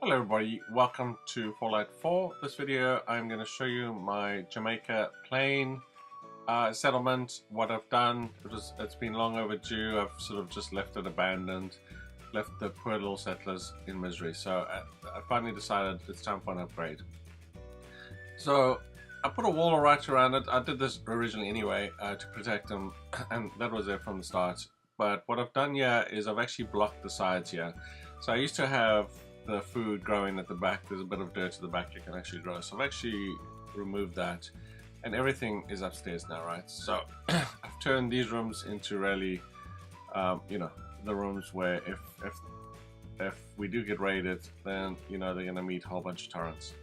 Hello everybody, welcome to Fallout 4. This video I'm going to show you my Jamaica Plain settlement, what I've done. It's been long overdue. I've sort of just left it abandoned, left the poor little settlers in misery. So I finally decided it's time for an upgrade. So I put a wall right around it. I did this originally anyway to protect them, and that was there from the start. But what I've done here is I've actually blocked the sides here. So I used to have the food growing at the back. There's a bit of dirt at the back you can actually grow, so I've actually removed that, and everything is upstairs now, right? So I've turned these rooms into really the rooms where if we do get raided, then they're gonna meet a whole bunch of turrets.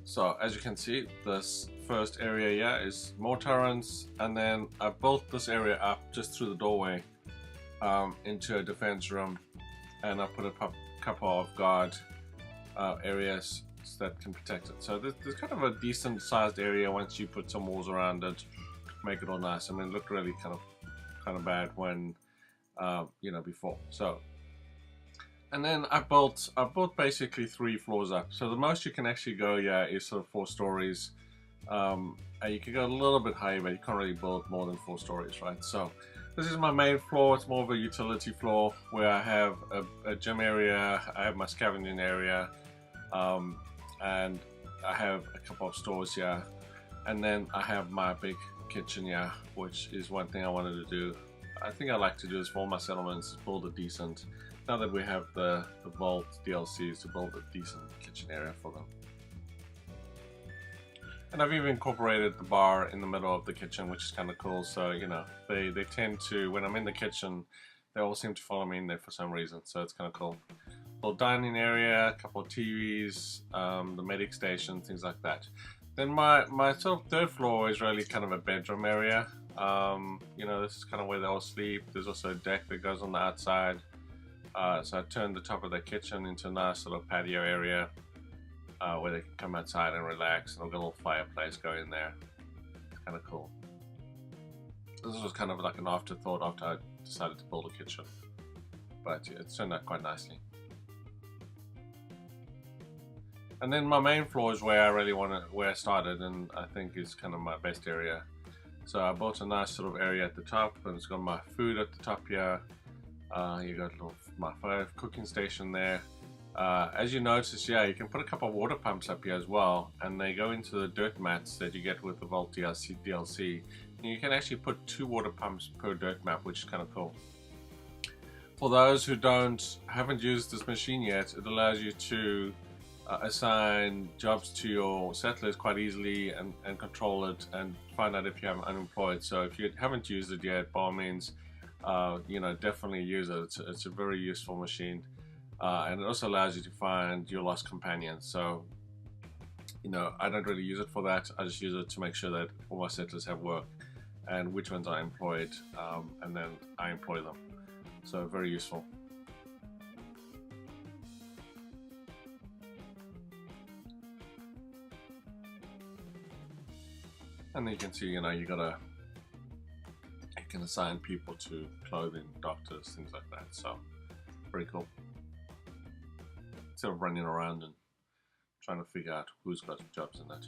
So as you can see, this first area here is more turrets, and then I built this area up just through the doorway into a defense room, and I put a couple of guard areas that can protect it. So there's kind of a decent sized area once you put some walls around it, make it all nice. I mean, it looked really kind of bad when before. So, and then I built basically 3 floors up. So the most you can actually go is sort of 4 stories. And you can go a little bit higher, but you can't really build more than 4 stories, right? So this is my main floor. It's more of a utility floor where I have a gym area, I have my scavenging area, and I have a couple of stores here, and then I have my big kitchen here, which is one thing I wanted to do. I think I like to do this for all my settlements, is build a decent, now that we have the Vault DLCs, to build a decent kitchen area for them. And I've even incorporated the bar in the middle of the kitchen, which is kind of cool. So, they tend to, when I'm in the kitchen, they all seem to follow me in there for some reason. So it's kind of cool. Little dining area, a couple of TVs, the medic station, things like that. Then my sort of 3rd floor is really kind of a bedroom area. This is kind of where they all sleep. There's also a deck that goes on the outside. So I turned the top of the kitchen into a nice little patio area. Where they can come outside and relax, and I've got a little fireplace going there. It's kind of cool. This was kind of like an afterthought after I decided to build a kitchen, but yeah, it's turned out quite nicely. And then my main floor is where I started, and I think is kind of my best area. So I built a nice sort of area at the top, and it's got my food at the top here. You got my fire cooking station there. As you notice, you can put a couple of water pumps up here as well, and they go into the dirt mats that you get with the Vault DLC. And you can actually put 2 water pumps per dirt map, which is kind of cool. For those who haven't used this machine yet, it allows you to assign jobs to your settlers quite easily and control it and find out if you have unemployed. So if you haven't used it yet, by all means, definitely use it. It's a very useful machine. And it also allows you to find your lost companions. So, I don't really use it for that. I just use it to make sure that all my settlers have work and which ones are employed, and then I employ them. So very useful. And then you can see, you can assign people to clothing, doctors, things like that. So very cool. Instead of running around and trying to figure out who's got jobs in that.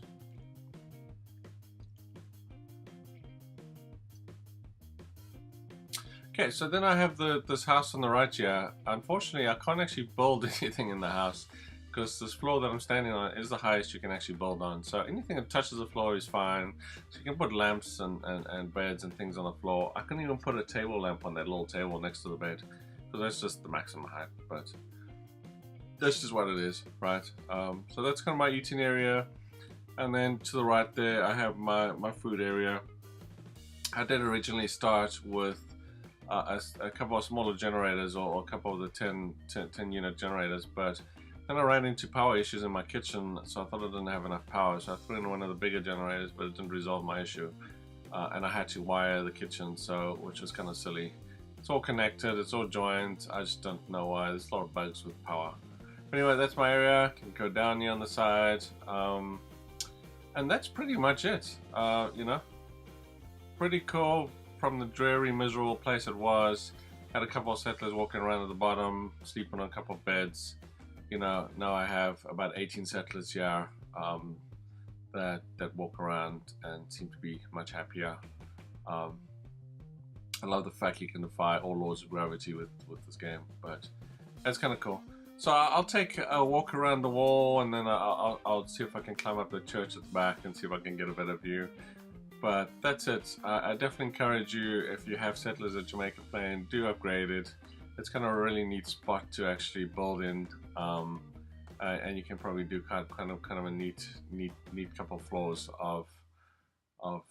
Okay, so then I have this house on the right here. Unfortunately, I can't actually build anything in the house because this floor that I'm standing on is the highest you can actually build on. So anything that touches the floor is fine. So you can put lamps and beds and things on the floor. I can even put a table lamp on that little table next to the bed because that's just the maximum height. But that's just what it is, right? So that's kind of my eating area, and then to the right there I have my food area. I did originally start with a couple of smaller generators, or a couple of the 10 unit generators, but then I ran into power issues in my kitchen, so I thought I didn't have enough power, so I threw in one of the bigger generators, but it didn't resolve my issue, and I had to wire the kitchen, which was kind of silly. It's all connected, it's all joined, I just don't know why. There's a lot of bugs with power. Anyway, that's my area. Can go down here on the side, and that's pretty much it. Pretty cool from the dreary, miserable place it was. Had a couple of settlers walking around at the bottom, sleeping on a couple of beds. you know, now I have about 18 settlers here that walk around and seem to be much happier. I love the fact you can defy all laws of gravity with this game, but that's kind of cool. So I'll take a walk around the wall, and then I'll see if I can climb up the church at the back and see if I can get a better view. But that's it. I definitely encourage you, if you have settlers at Jamaica Plain, do upgrade it. It's kind of a really neat spot to actually build in, and you can probably do kind of a neat couple of floors of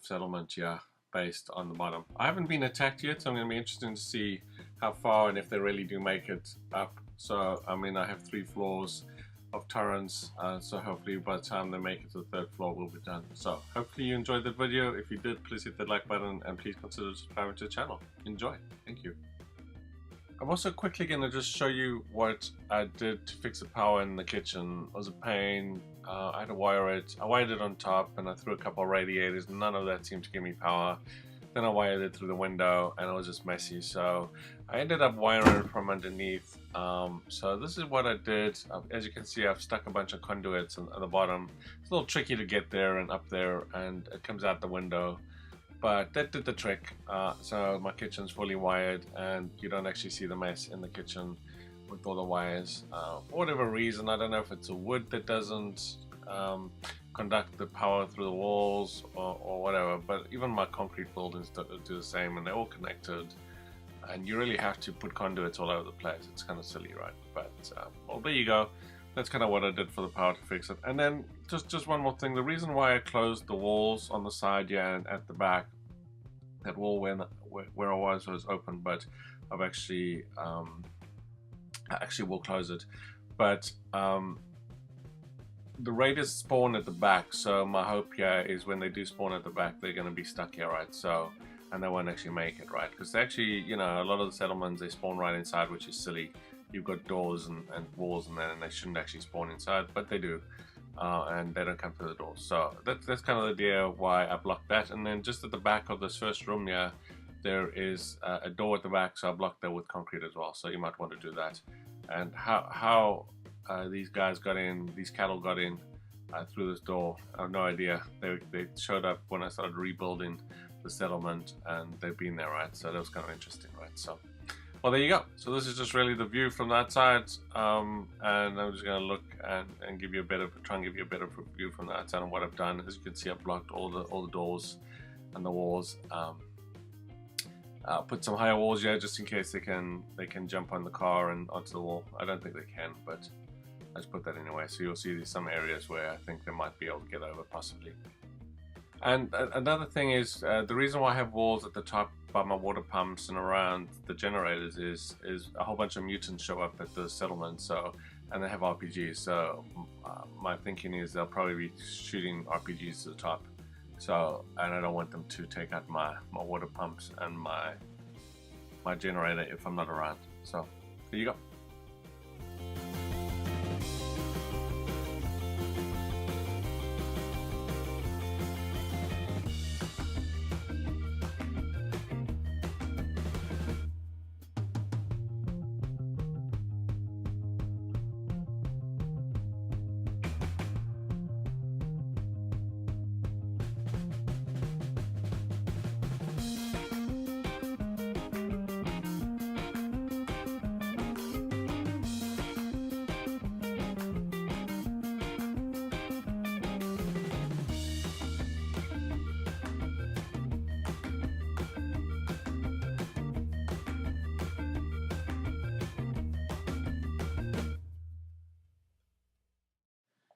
settlement here based on the bottom. I haven't been attacked yet, so I'm going to be interested to see how far and if they really do make it up. So I mean, I have 3 floors of turrets, so hopefully by the time they make it to the 3rd floor we'll be done. So hopefully you enjoyed the video. If you did, please hit that like button and please consider subscribing to the channel. Enjoy. Thank you. I'm also quickly going to just show you what I did to fix the power in the kitchen. It was a pain. I had to wire it. I wired it on top and I threw a couple of radiators. None of that seemed to give me power. Then I wired it through the window and it was just messy. So I ended up wiring it from underneath. So this is what I did. As you can see, I've stuck a bunch of conduits at the bottom. It's a little tricky to get there and up there, and it comes out the window. But that did the trick. So my kitchen's fully wired and you don't actually see the mess in the kitchen with all the wires. For whatever reason, I don't know if it's a wood that doesn't conduct the power through the walls or whatever, but even my concrete buildings do the same, and they're all connected, and you really have to put conduits all over the place. It's kind of silly, right? But well, there you go. That's kind of what I did for the power to fix it. And then just one more thing. The reason why I closed the walls on the side, yeah, and at the back, that wall where I was open, but I've actually I actually will close it. But the raiders spawn at the back, so my hope here is when they do spawn at the back, they're going to be stuck here, right? So, and they won't actually make it, right? Because actually, you know, a lot of the settlements, they spawn right inside, which is silly. You've got doors and walls and that, and they shouldn't actually spawn inside, but they do, and they don't come through the doors. So that's kind of the idea why I blocked that. And then just at the back of this first room here, there is a door at the back, so I blocked that with concrete as well. So you might want to do that. And how these guys got in, these cattle got in through this door, I have no idea. They showed up when I started rebuilding the settlement, and they've been there, right? So that was kind of interesting, right? So, well, there you go. So this is just really the view from that side, and I'm just going to look and give you a bit of, try and give you a bit of a view from that side on what I've done. As you can see, I've blocked all the doors and the walls. I'll put some higher walls here just in case they can jump on the car and onto the wall. I don't think they can, but I just put that anyway. So you'll see there's some areas where I think they might be able to get over, possibly. And another thing is, the reason why I have walls at the top by my water pumps and around the generators is a whole bunch of mutants show up at the settlement, so, and they have RPGs. So my thinking is they'll probably be shooting RPGs to the top. So, and I don't want them to take out my water pumps and my generator if I'm not around. So there you go.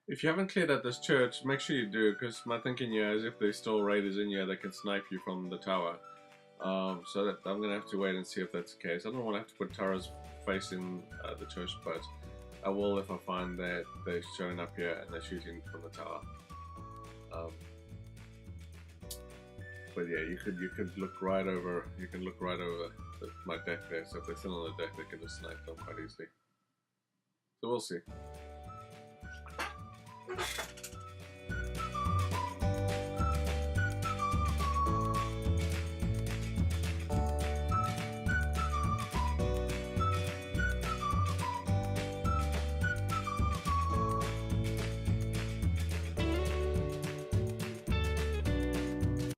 If you haven't cleared out this church, make sure you do, because my thinking here is if there's still raiders in here, they can snipe you from the tower. So that I'm going to have to wait and see if that's the case. I don't want to have to put towers facing the church, but I will if I find that they're showing up here and they're shooting from the tower. But yeah, you could look right over. You can look right over my deck there. So if they're still on the deck, they can just snipe them quite easily. So we'll see.